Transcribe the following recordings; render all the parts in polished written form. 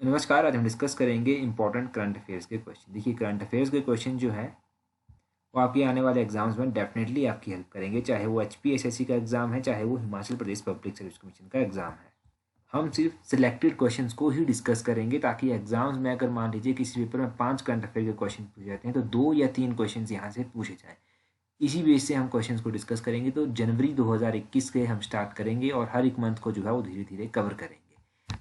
नमस्कार, आज हम डिस्कस करेंगे इंपॉर्टेंट करंट अफेयर्स के क्वेश्चन। देखिए, करंट अफेयर्स के क्वेश्चन जो है वो आपके आने वाले एग्जाम्स में डेफिनेटली आपकी हेल्प करेंगे, चाहे वो HPSSC का एग्जाम है, चाहे वो Himachal Pradesh public service commission का एग्जाम है। हम सिर्फ सिलेक्टेड क्वेश्चंस को ही डिस्कस करेंगे ताकि एग्जाम्स में अगर मान लीजिए किसी पेपर में 5 करंट अफेयर के क्वेश्चन पूछे जाते हैं तो 2 या 3 क्वेश्चन यहाँ से पूछे जाएँ। इसी बेस से हम क्वेश्चंस को डिस्कस करेंगे। तो जनवरी 2021 से हम स्टार्ट करेंगे और हर एक मंथ को जो है वो धीरे धीरे कवर करेंगे।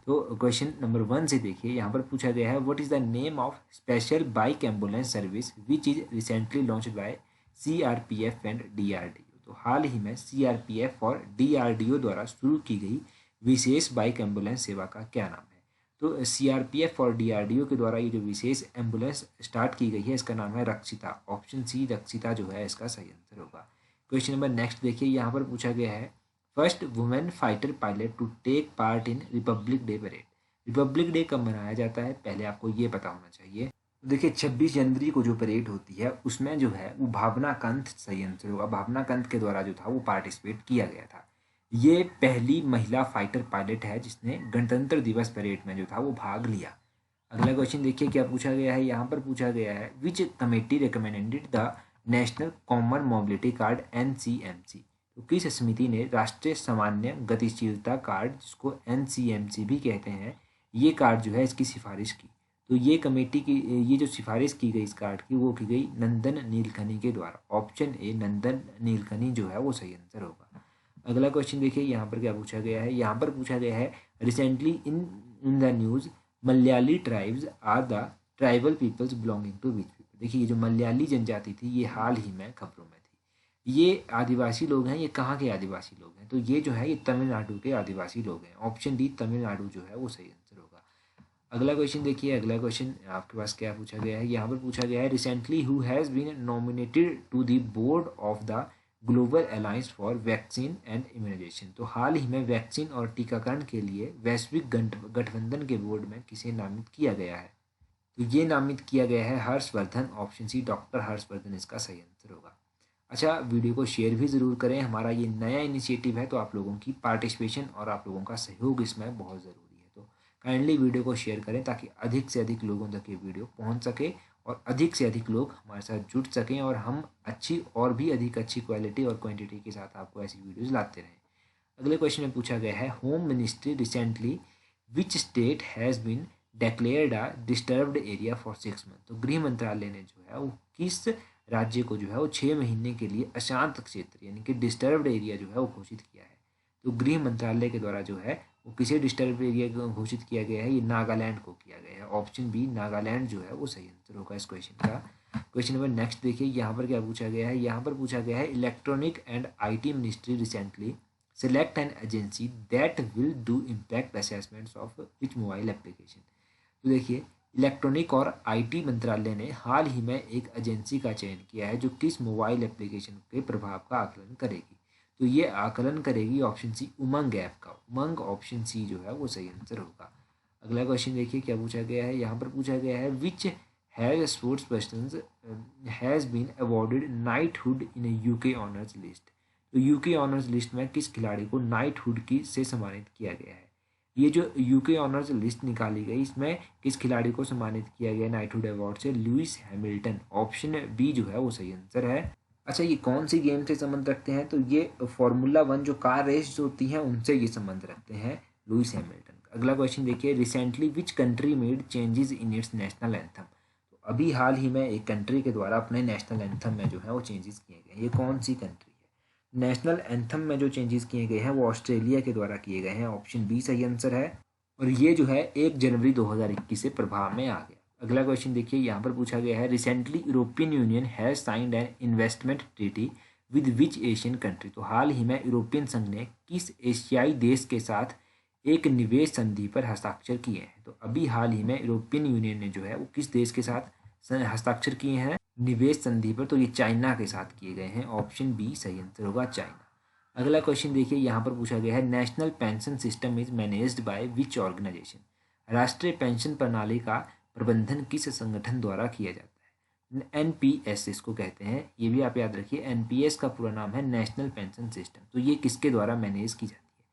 तो क्वेश्चन नंबर 1 से देखिए, यहाँ पर पूछा गया है what is the name of special bike ambulance service which is recently launched by CRPF and DRDO। तो हाल ही में CRPF और DRDO द्वारा शुरू की गई विशेष बाइक एम्बुलेंस सेवा का क्या नाम है? तो CRPF और DRDO के द्वारा ये जो विशेष एम्बुलेंस स्टार्ट की गई है इसका नाम है रक्षिता। ऑप्शन सी रक्षिता जो है इसका सही आंसर होगा। क्वेश्चन नंबर नेक्स्ट देखिए, यहाँ पर पूछा गया है first women fighter pilot to take part in Republic Day parade. Republic Day कब मनाया जाता है पहले आपको ये पता होना चाहिए। देखिए, 26 जनवरी को जो परेड होती है उसमें जो है वो भावना कंठ सही आंसर होगा। भावना कंठ के द्वारा जो था वो पार्टिसिपेट किया गया था। ये पहली महिला फाइटर पायलट है जिसने गणतंत्र दिवस परेड में जो था वो भाग लिया। अगला क्वेश्चन देखिए क्या पूछा गया है। यहाँ पर पूछा गया है विच committee recommended the national common mobility card NCMC। तो किस समिति ने राष्ट्रीय सामान्य गतिशीलता कार्ड, जिसको NCMC भी कहते हैं, ये कार्ड जो है इसकी सिफारिश की। तो ये कमेटी की ये जो सिफारिश की गई इस कार्ड की वो की गई नंदन नीलकनी के द्वारा। ऑप्शन ए नंदन नीलकनी जो है वो सही आंसर होगा। अगला क्वेश्चन देखिए, यहाँ पर क्या पूछा गया है। यहाँ पर पूछा गया है recently in the news Malayali tribes are the tribal peoples belonging to which people. देखिए, ये जो मलयाली जनजाति थी ये हाल ही में खबरों में थी। ये आदिवासी लोग हैं। ये कहाँ के आदिवासी लोग हैं? तो ये जो है ये तमिलनाडु के आदिवासी लोग हैं। ऑप्शन डी तमिलनाडु जो है वो सही आंसर होगा। अगला क्वेश्चन देखिए, अगला क्वेश्चन आपके पास क्या पूछा गया है। यहाँ पर पूछा गया है recently who has been nominated to the board of the Global Alliance for Vaccine and Immunization. तो हाल ही में वैक्सीन और टीकाकरण के लिए वैश्विक गठबंधन के बोर्ड में किसे नामित किया गया है? तो ये नामित किया गया है Harshvardhan. Option C doctor Harshvardhan इसका सही आंसर होगा। अच्छा, वीडियो को शेयर भी ज़रूर करें। हमारा ये नया इनिशिएटिव है तो आप लोगों की पार्टिसिपेशन और आप लोगों का सहयोग इसमें बहुत ज़रूरी है। तो काइंडली वीडियो को शेयर करें ताकि अधिक से अधिक लोगों तक ये वीडियो पहुंच सके और अधिक से अधिक लोग हमारे साथ जुड़ सकें और हम अच्छी और भी अधिक अच्छी क्वालिटी और क्वांटिटी के साथ आपको ऐसी वीडियोज़ लाते रहें। अगले क्वेश्चन में पूछा गया है home ministry recently which state has been declared a disturbed area for 6 month. तो गृह मंत्रालय ने जो है वो किस राज्य को जो है वो 6 महीने के लिए अशांत क्षेत्र यानी कि डिस्टर्ब्ड एरिया जो है वो घोषित किया है। तो गृह मंत्रालय के द्वारा जो है वो किसे डिस्टर्ब एरिया घोषित किया गया है? ये नागालैंड को किया गया है। ऑप्शन बी नागालैंड जो है वो सही आंसर होगा इस क्वेश्चन का। क्वेश्चन नंबर नेक्स्ट देखिए, यहाँ पर क्या पूछा गया है। यहाँ पर पूछा गया है electronic and IT ministry recently select an agency that will do impact assessments of which mobile application. तो देखिए, इलेक्ट्रॉनिक और IT मंत्रालय ने हाल ही में एक एजेंसी का चयन किया है जो किस मोबाइल एप्लीकेशन के प्रभाव का आकलन करेगी। तो ये आकलन करेगी ऑप्शन सी उमंग ऐप का। उमंग ऑप्शन सी जो है वो सही आंसर होगा। अगला क्वेश्चन देखिए क्या पूछा गया है। यहाँ पर पूछा गया है which has sports person has been awarded knighthood in UK honours list. तो UK ऑनर्स लिस्ट में किस खिलाड़ी को नाइटहुड की से सम्मानित किया गया है? ये जो UK ऑनर्स लिस्ट निकाली गई इसमें किस खिलाड़ी को सम्मानित किया गया नाइटहुड अवार्ड से? Lewis Hamilton. ऑप्शन बी जो है वो सही आंसर है। अच्छा, ये कौन सी गेम से संबंध रखते हैं? तो ये फार्मूला 1 जो कार रेस जो होती हैं उनसे ये संबंध रखते हैं, लुइस हैमिल्टन। अगला क्वेश्चन देखिए, recently which country made changes in its national anthem. तो अभी हाल ही में एक कंट्री के द्वारा अपने नेशनल एंथम में जो है वो चेंजेस किए गए। ये कौन सी कंट्री है? नेशनल एंथम में जो चेंजेस किए गए हैं वो ऑस्ट्रेलिया के द्वारा किए गए हैं। ऑप्शन बी सही आंसर है और ये जो है 1 जनवरी 2021 से प्रभाव में आ गया। अगला क्वेश्चन देखिए, यहाँ पर पूछा गया है recently European union has signed an investment treaty with which Asian country. तो हाल ही में यूरोपियन संघ ने किस एशियाई देश के साथ एक निवेश संधि पर हस्ताक्षर किए हैं? तो अभी हाल ही में यूरोपियन यूनियन ने जो है वो किस देश के साथ हस्ताक्षर किए हैं निवेश संधि पर? तो ये चाइना के साथ किए गए हैं। ऑप्शन बी सही आंसर होगा, चाइना। अगला क्वेश्चन देखिए, यहाँ पर पूछा गया है national pension system is managed by which organisation. राष्ट्रीय पेंशन प्रणाली का प्रबंधन किस संगठन द्वारा किया जाता है? NPS इसको कहते हैं। ये भी आप याद रखिए, NPS का पूरा नाम है नेशनल पेंशन सिस्टम। तो ये किसके द्वारा मैनेज की जाती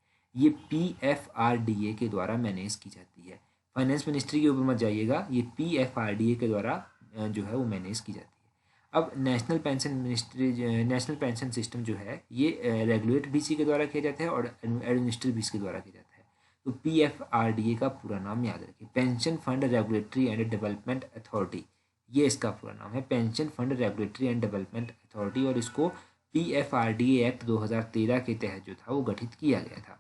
है? ये PFRDA के द्वारा मैनेज की जाती है। फाइनेंस मिनिस्ट्री के ऊपर मत जाइएगा, ये PFRDA के द्वारा जो है वो मैनेज की जाती है। अब नेशनल पेंशन सिस्टम जो है ये रेगुलेट भी इसी के द्वारा किया जाता है और एडमिनिस्टर भी इसके द्वारा किया जाता है। तो PFRDA का पूरा नाम याद रखिए, pension fund regulatory and development authority, ये इसका पूरा नाम है, pension fund regulatory and development authority, और इसको PFRDA एक्ट 2013 के तहत जो था वो गठित किया गया था।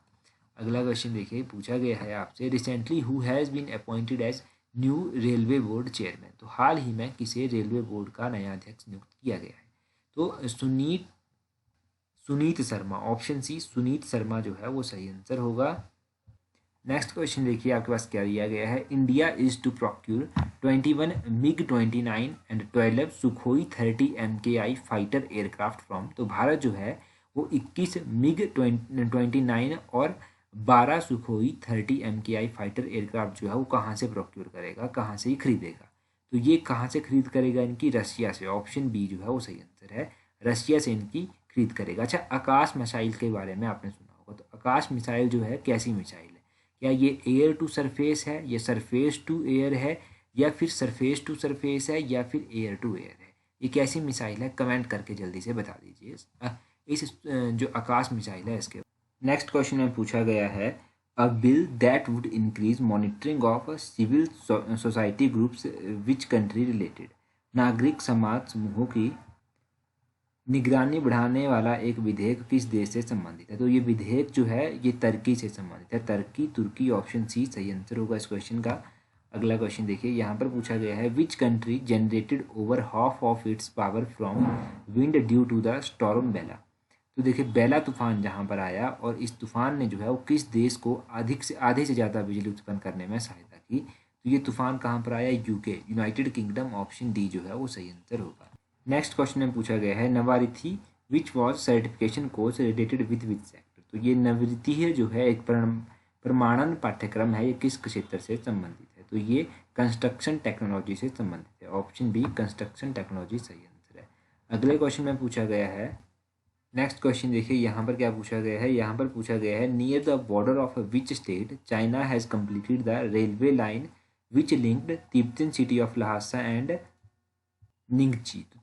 अगला क्वेश्चन देखिए, पूछा गया है आपसे, recently who has been appointed as new railway board chairman, तो हाल ही में किसे रेलवे बोर्ड का नया अध्यक्ष नियुक्त किया गया है? तो सुनीत शर्मा, ऑप्शन सी सुनीत शर्मा जो है वो सही आंसर होगा। नेक्स्ट क्वेश्चन देखिए आपके पास क्या दिया गया है, India is to procure 21 MiG-29 and 12 Sukhoi 30 MKI fighter aircraft from, तो भारत जो है वो 21 MiG-29 और 12 सुखोई 30 MKI फाइटर एयरक्राफ्ट जो है वो कहाँ से प्रोक्यूर करेगा, कहाँ से ही खरीदेगा? तो ये कहाँ से खरीद करेगा? इनकी रशिया से, ऑप्शन बी जो है वो सही आंसर है, रशिया से इनकी खरीद करेगा। अच्छा, आकाश मिसाइल के बारे में आपने सुना होगा, तो आकाश मिसाइल जो है कैसी मिसाइल है? क्या ये एयर टू सरफेस है, ये सरफेस टू एयर है, या फिर सरफेस टू सरफेस है, या फिर एयर टू एयर है? ये कैसी मिसाइल है? कमेंट करके जल्दी से बता दीजिए इस जो आकाश मिसाइल है इसके। नेक्स्ट क्वेश्चन में पूछा गया है, a bill that would increase monitoring of civil society groups which country related, नागरिक समाज समूहों की निगरानी बढ़ाने वाला एक विधेयक किस देश से संबंधित है? तो ये विधेयक जो है ये तुर्की से संबंधित है, तुर्की, ऑप्शन सी सही आंसर होगा इस क्वेश्चन का। अगला क्वेश्चन देखिए, यहाँ पर पूछा गया है, which country generated over half of its power from wind due to the storm Bella, तो देखिए बेला तूफान जहाँ पर आया और इस तूफान ने जो है वो किस देश को आधे से ज़्यादा बिजली उत्पन्न करने में सहायता की? तो ये तूफान कहाँ पर आया? UK, United kingdom, option D जो है वो सही आंसर होगा। नेक्स्ट क्वेश्चन में पूछा गया है, Navarithi which was certification course related with which sector, तो ये नवरिथी है जो है एक प्रमाणन पाठ्यक्रम है, ये किस क्षेत्र से संबंधित है? तो ये कंस्ट्रक्शन टेक्नोलॉजी से संबंधित है, ऑप्शन बी कंस्ट्रक्शन टेक्नोलॉजी सही आंसर है। अगले क्वेश्चन में पूछा गया है, नेक्स्ट क्वेश्चन देखिए यहाँ पर क्या पूछा गया है, यहाँ पर पूछा गया है, near the border of which state China has completed the railway line which linked Tibetan city of Lhasa and निंगची, तो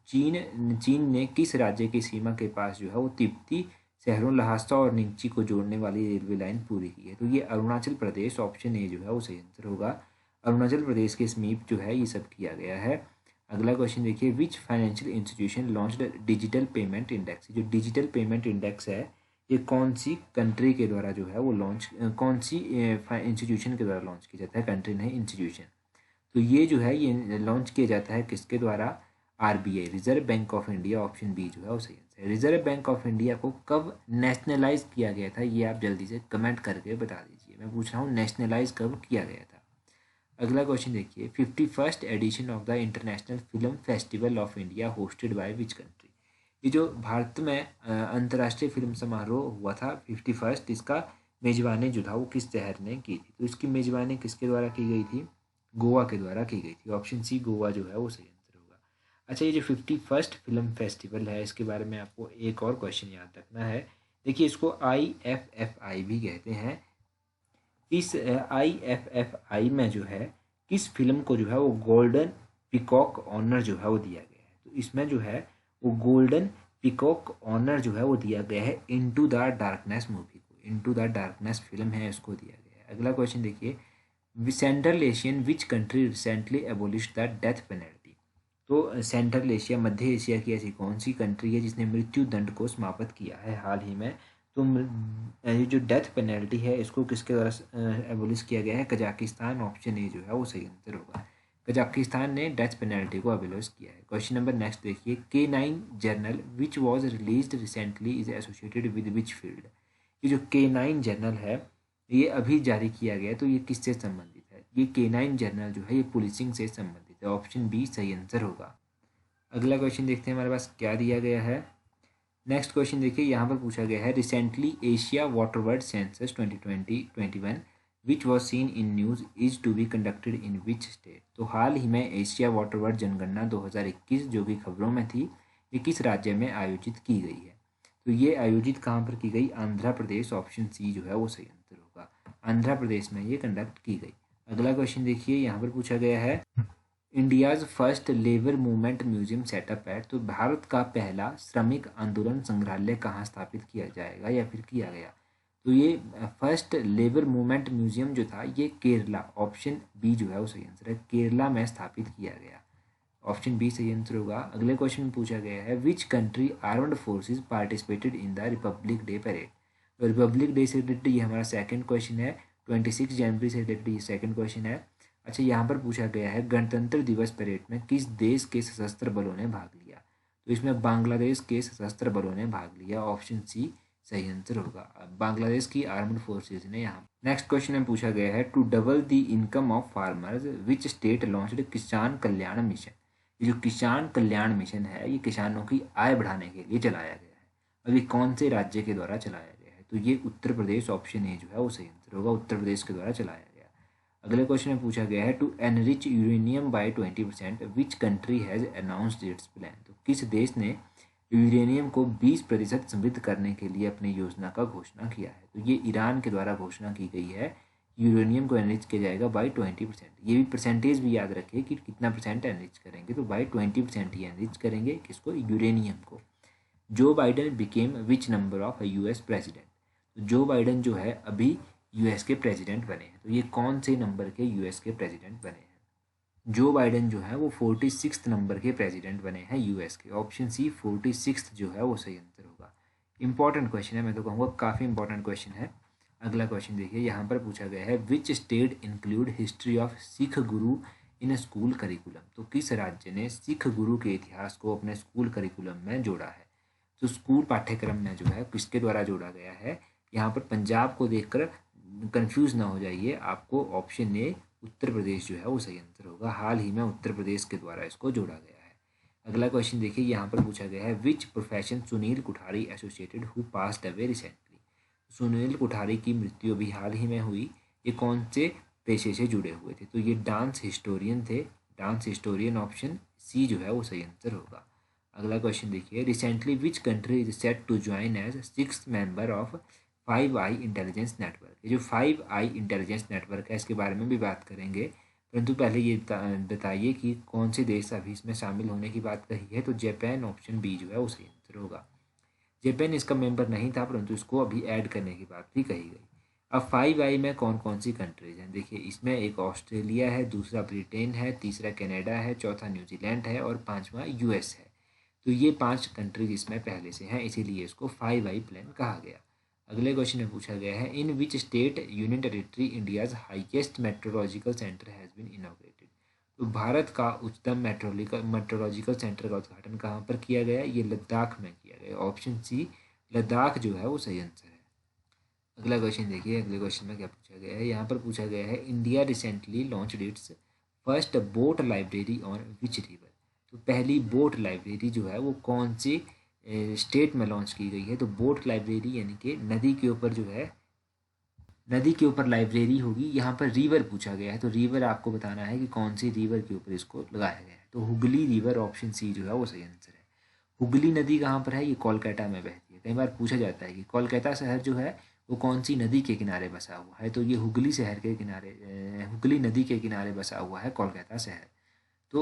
चीन ने किस राज्य की सीमा के पास जो है वो तिब्बती शहरों लहासा और निंगची को जोड़ने वाली रेलवे लाइन पूरी की है? तो ये अरुणाचल प्रदेश, ऑप्शन ए जो है वो सही आंसर होगा, अरुणाचल प्रदेश के समीप जो है ये सब किया गया है। अगला क्वेश्चन देखिए, which financial institution launched digital payment index, जो डिजिटल पेमेंट इंडेक्स है ये कौन सी कंट्री के द्वारा जो है वो लॉन्च, कौन सी इंस्टीट्यूशन के द्वारा लॉन्च किया जाता है? कंट्री नहीं, इंस्टीट्यूशन। तो ये जो है ये लॉन्च किया जाता है किसके द्वारा? RBI, Reserve Bank of India, option B जो है वो सही आंसर है। रिजर्व बैंक ऑफ इंडिया को कब नेशनलाइज किया गया था? ये आप जल्दी से कमेंट करके बता दीजिए, मैं पूछ रहा हूँ नेशनलाइज कब किया गया था। अगला क्वेश्चन देखिए, 51st edition of the international film festival of India hosted by which country, ये जो भारत में अंतर्राष्ट्रीय फिल्म समारोह हुआ था 51st, इसका मेजबानी जो था वो किस शहर ने की थी? तो इसकी मेजबानी किसके द्वारा की गई थी? गोवा के द्वारा की गई थी, ऑप्शन सी गोवा जो है वो सही आंसर होगा। अच्छा, ये जो 51st फिल्म फेस्टिवल है इसके बारे में आपको एक और क्वेश्चन याद रखना है, देखिए इसको IFFI भी कहते हैं। इस IFFI में जो है किस फिल्म को जो है वो गोल्डन पिकॉक ऑनर जो है वो दिया गया है? तो इसमें जो है वो गोल्डन पिकॉक ऑनर जो है वो दिया गया है इनटू द डार्कनेस मूवी को, इनटू द डार्कनेस फिल्म है इसको दिया गया है। अगला क्वेश्चन देखिए, central Asian which country recently abolish the death penalty, तो सेंट्रल एशिया, मध्य एशिया की ऐसी कौन सी कंट्री है जिसने मृत्यु दंड को समाप्त किया है हाल ही में? तो ये जो डेथ पेनल्टी है इसको किसके द्वारा एबोलिश किया गया है? कजाकिस्तान, ऑप्शन ए जो है वो सही आंसर होगा, कजाकिस्तान ने डेथ पेनल्टी को एबोलिश किया है। क्वेश्चन नंबर नेक्स्ट देखिए, K9 journal which was released recently is associated with which field, ये जो K9 जर्नल है ये अभी जारी किया गया है, तो ये किससे संबंधित है? ये K9 जर्नल जो है ये पुलिसिंग से संबंधित है, ऑप्शन बी सही आंसर होगा। अगला क्वेश्चन देखते हैं हमारे पास क्या दिया गया है। नेक्स्ट क्वेश्चन देखिए, यहाँ पर पूछा गया है, recently Asia water bird census 2020-21 which was seen in news is to be conducted in which state, तो हाल ही में एशिया वाटर वर्ड जनगणना 2021 जो कि खबरों में थी ये किस राज्य में आयोजित की गई है? तो ये आयोजित कहाँ पर की गई? आंध्र प्रदेश, ऑप्शन सी जो है वो सही आंसर होगा, आंध्र प्रदेश में ये कंडक्ट की गई। अगला क्वेश्चन देखिए, यहाँ पर पूछा गया है India's first labour movement museum setup है। तो भारत का पहला श्रमिक आंदोलन संग्रहालय कहाँ स्थापित किया जाएगा या फिर किया गया? तो ये फर्स्ट लेबर मूवमेंट म्यूजियम जो था ये केरला, ऑप्शन बी जो है वो सही आंसर है, केरला में स्थापित किया गया। ऑप्शन बी सही आंसर होगा। अगले क्वेश्चन में पूछा गया है which country armed forces participated in the Republic Day parade. तो रिपब्लिक डे से रिलेटेड ये हमारा सेकंड क्वेश्चन है, 26 जनवरी से रिलेटेड ये सेकंड क्वेश्चन है। अच्छा, यहाँ पर पूछा गया है गणतंत्र दिवस परेड में किस देश के सशस्त्र बलों ने भाग लिया? तो इसमें बांग्लादेश के सशस्त्र बलों ने भाग लिया, ऑप्शन सी सही आंसर होगा। बांग्लादेश की आर्म्ड फोर्सेज ने यहाँ। नेक्स्ट क्वेश्चन में पूछा गया है to double the income of farmers which state launched Kisan Kalyan mission. ये जो किसान कल्याण मिशन है ये किसानों की आय बढ़ाने के लिए चलाया गया है। अब ये कौन से राज्य के द्वारा चलाया गया है? तो ये उत्तर प्रदेश, ऑप्शन ए जो है वो सही आंसर होगा, उत्तर प्रदेश के द्वारा चलाया गया। अगले क्वेश्चन में पूछा गया है to enrich uranium by 20% which country has announced its plan. तो किस देश ने यूरेनियम को 20% समृद्ध करने के लिए अपनी योजना का घोषणा किया है? तो ये ईरान के द्वारा घोषणा की गई है, यूरेनियम को एनरिच किया जाएगा बाई 20%। ये भी परसेंटेज भी याद रखिए कि कितना परसेंट एनरिच करेंगे, तो बाई 20% ही एनरिच करेंगे किसको? यूरेनियम को। जो Biden became which number of US president. तो जो बाइडन जो है अभी यूएस के प्रेसिडेंट बने हैं, तो ये कौन से नंबर के यूएस के प्रेसिडेंट बने हैं? जो बाइडन जो है वो 46 नंबर के प्रेसिडेंट बने हैं यूएस के, ऑप्शन सी 46 जो है वो सही आंसर होगा। इंपॉर्टेंट क्वेश्चन है, मैं तो कहूँगा काफ़ी इंपॉर्टेंट क्वेश्चन है। अगला क्वेश्चन देखिए, यहाँ पर पूछा गया है which state include history of Sikh Guru in school curriculum. तो किस राज्य ने सिख गुरु के इतिहास को अपने स्कूल करिकुलम में जोड़ा है? तो स्कूल पाठ्यक्रम में जो है किसके द्वारा जोड़ा गया है? यहाँ पर पंजाब को देखकर कंफ्यूज ना हो जाइए, आपको ऑप्शन ए उत्तर प्रदेश जो है वो सही आंसर होगा। हाल ही में उत्तर प्रदेश के द्वारा इसको जोड़ा गया है। अगला क्वेश्चन देखिए, यहाँ पर पूछा गया है which profession Sunil Kuthari associated who passed away recently. Sunil Kuthari की मृत्यु भी हाल ही में हुई, ये कौन से पेशे से जुड़े हुए थे? तो ये डांस हिस्टोरियन थे, डांस हिस्टोरियन, ऑप्शन सी जो है वो सही आंसर होगा। अगला क्वेश्चन देखिए, recently which country is set to join as 6th member of 5i intelligence network. ये जो 5i इंटेलिजेंस नेटवर्क है इसके बारे में भी बात करेंगे, परंतु पहले ये बताइए कि कौन से देश अभी इसमें शामिल होने की बात कही है? तो जापान, ऑप्शन बी जो है वो सही आंसर होगा। जापान इसका मेंबर नहीं था, परंतु इसको अभी ऐड करने की बात भी कही गई। अब 5i में कौन कौन सी कंट्रीज हैं? देखिए, इसमें एक ऑस्ट्रेलिया है, दूसरा ब्रिटेन है, तीसरा कनाडा है, चौथा न्यूजीलैंड है और पांचवा यूएस है। तो ये 5 कंट्रीज इसमें पहले से हैं, इसीलिए इसको 5i प्लान कहा गया। अगले क्वेश्चन में पूछा गया है in which state union territory India's highest meteorological centre has been inaugurated. तो भारत का उच्चतम मेट्रोलॉजिकल सेंटर का उद्घाटन कहाँ पर किया गया? ये लद्दाख में किया गया, ऑप्शन सी लद्दाख जो है वो सही आंसर है। अगला क्वेश्चन देखिए, अगले क्वेश्चन में क्या पूछा गया है? यहाँ पर पूछा गया है India recently launched it's first boat library on which river. तो पहली बोट लाइब्रेरी जो है वो कौन सी स्टेट में लॉन्च की गई है? तो बोट लाइब्रेरी यानी कि नदी के ऊपर जो है, नदी के ऊपर लाइब्रेरी होगी। यहाँ पर रिवर पूछा गया है, तो रिवर आपको बताना है कि कौन सी रिवर के ऊपर इसको लगाया गया है। तो हुगली रिवर, ऑप्शन सी जो है वो सही आंसर है। हुगली नदी कहाँ पर है? ये कोलकाता में बहती है। कई बार पूछा जाता है कि कोलकाता शहर जो है वो कौन सी नदी के किनारे बसा हुआ है? तो ये हुगली शहर के किनारे, हुगली नदी के किनारे बसा हुआ है कोलकाता शहर। तो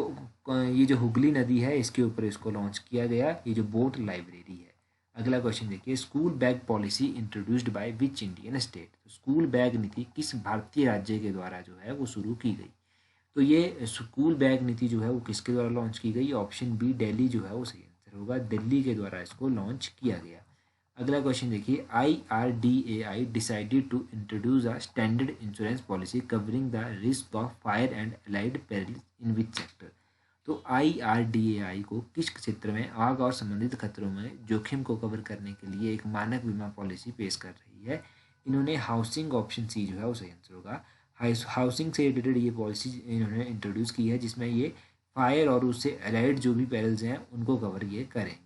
ये जो हुगली नदी है इसके ऊपर इसको लॉन्च किया गया, ये जो बोट लाइब्रेरी है। अगला क्वेश्चन देखिए, school bag policy introduced by which Indian state. तो स्कूल बैग नीति किस भारतीय राज्य के द्वारा जो है वो शुरू की गई? तो ये स्कूल बैग नीति जो है वो किसके द्वारा लॉन्च की गई? ऑप्शन बी दिल्ली जो है वो सही आंसर होगा, दिल्ली के द्वारा इसको लॉन्च किया गया। अगला क्वेश्चन देखिए, IRDAI decided to introduce a standard insurance policy covering the risk of fire and allied perils in which sector. तो IRDAI को किस क्षेत्र में आग और संबंधित खतरों में जोखिम को कवर करने के लिए एक मानक बीमा पॉलिसी पेश कर रही है? इन्होंने हाउसिंग, ऑप्शन सी जो है वो सही आंसर होगा, हाउसिंग से रिलेटेड ये पॉलिसी इन्होंने इंट्रोड्यूस की है, जिसमें ये फायर और उससे अलाइड जो भी पेरिल्स हैं उनको कवर ये करेंगे।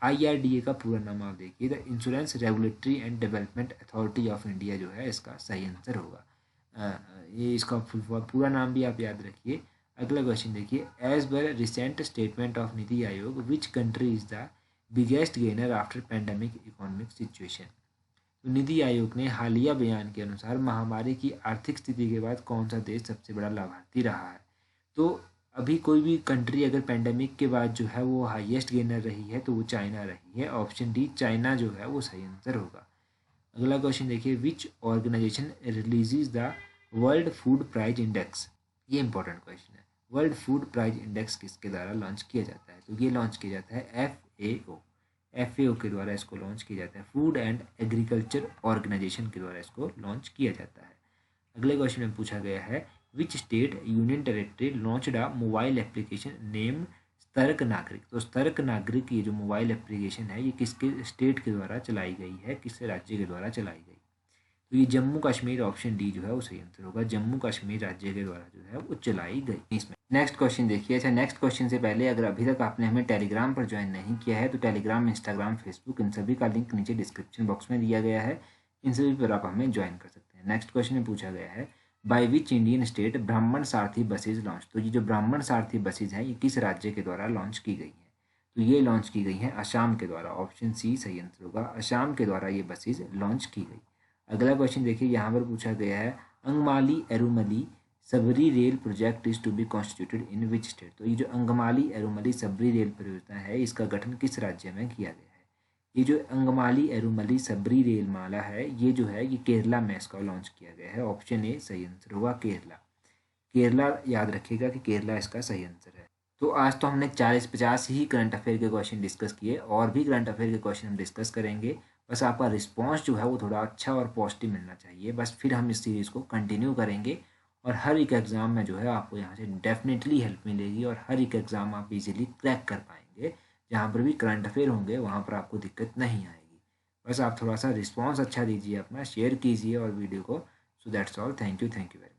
IRDA का पूरा नाम आप देखिए, the insurance regulatory and development authority of India जो है इसका सही आंसर होगा। ये इसका पूरा नाम भी आप याद रखिए। अगला क्वेश्चन देखिए, as per recent statement of NITI Aayog which country is the biggest gainer after pandemic economic situation. तो नीति आयोग ने हालिया बयान के अनुसार महामारी की आर्थिक स्थिति के बाद कौन सा देश सबसे बड़ा लाभार्थी रहा है। तो अभी कोई भी कंट्री अगर पेंडेमिक के बाद जो है वो हाईएस्ट गेनर रही है तो वो चाइना रही है। ऑप्शन डी चाइना जो है वो सही आंसर होगा। अगला क्वेश्चन देखिए, which organization releases the world food price index. ये इंपॉर्टेंट क्वेश्चन है। वर्ल्ड फूड प्राइज इंडेक्स किसके द्वारा लॉन्च किया जाता है। तो ये लॉन्च किया जाता है FAO के द्वारा इसको लॉन्च किया जाता है। फूड एंड एग्रीकल्चर ऑर्गेनाइजेशन के द्वारा इसको लॉन्च किया जाता है। अगले क्वेश्चन में पूछा गया है, विच state union territory launched a mobile application named सतर्क नागरिक। तो सतर्क नागरिक ये जो मोबाइल एप्लीकेशन है ये किसके स्टेट के द्वारा चलाई गई है, किस राज्य के द्वारा चलाई गई। तो ये जम्मू कश्मीर, ऑप्शन डी जो है वो सही आंसर होगा। जम्मू कश्मीर राज्य के द्वारा जो है वो चलाई गई। इसमें नेक्स्ट क्वेश्चन देखिए। अच्छा, नेक्स्ट क्वेश्चन से पहले अगर अभी तक आपने हमें टेलीग्राम पर ज्वाइन नहीं किया है तो टेलीग्राम, इंस्टाग्राम, फेसबुक इन सभी का लिंक नीचे डिस्क्रिप्शन बॉक्स में दिया गया है। इन सभी पर आप हमें ज्वाइन कर सकते हैं। नेक्स्ट क्वेश्चन में पूछा गया है, बाय विच इंडियन स्टेट ब्राह्मण सारथी बसेज लॉन्च। तो ये जो ब्राह्मण सारथी बसेज हैं ये किस राज्य के द्वारा लॉन्च की गई हैं। तो ये लॉन्च की गई हैं असम के द्वारा। ऑप्शन सी सही आंसर होगा। असम के द्वारा ये बसेज लॉन्च की गई। अगला क्वेश्चन देखिए, यहाँ पर पूछा गया है, Angamali Erumeli Sabari rail project is to be constituted in which state. तो ये जो अंगमाली एरुमली सबरी रेल परियोजना है इसका गठन किस राज्य में किया गया है। ये जो अंगमाली एरुमली सबरी रेल माला है ये जो है ये केरला में इसका लॉन्च किया गया है। ऑप्शन ए सही आंसर होगा केरला। केरला याद रखिएगा कि केरला इसका सही आंसर है। तो आज तो हमने 40-50 ही करंट अफेयर के क्वेश्चन डिस्कस किए, और भी करंट अफेयर के क्वेश्चन हम डिस्कस करेंगे। बस आपका रिस्पॉन्स जो है वो थोड़ा अच्छा और पॉजिटिव मिलना चाहिए। बस फिर हम इस सीरीज़ को कंटिन्यू करेंगे और हर एक एग्ज़ाम में जो है आपको यहाँ से डेफिनेटली हेल्प मिलेगी और हर एक एग्ज़ाम आप इजीली क्रैक कर पाएंगे। जहाँ पर भी करंट अफेयर होंगे वहाँ पर आपको दिक्कत नहीं आएगी। बस आप थोड़ा सा रिस्पॉन्स अच्छा दीजिए, अपना शेयर कीजिए और वीडियो को। So that's all. Thank you very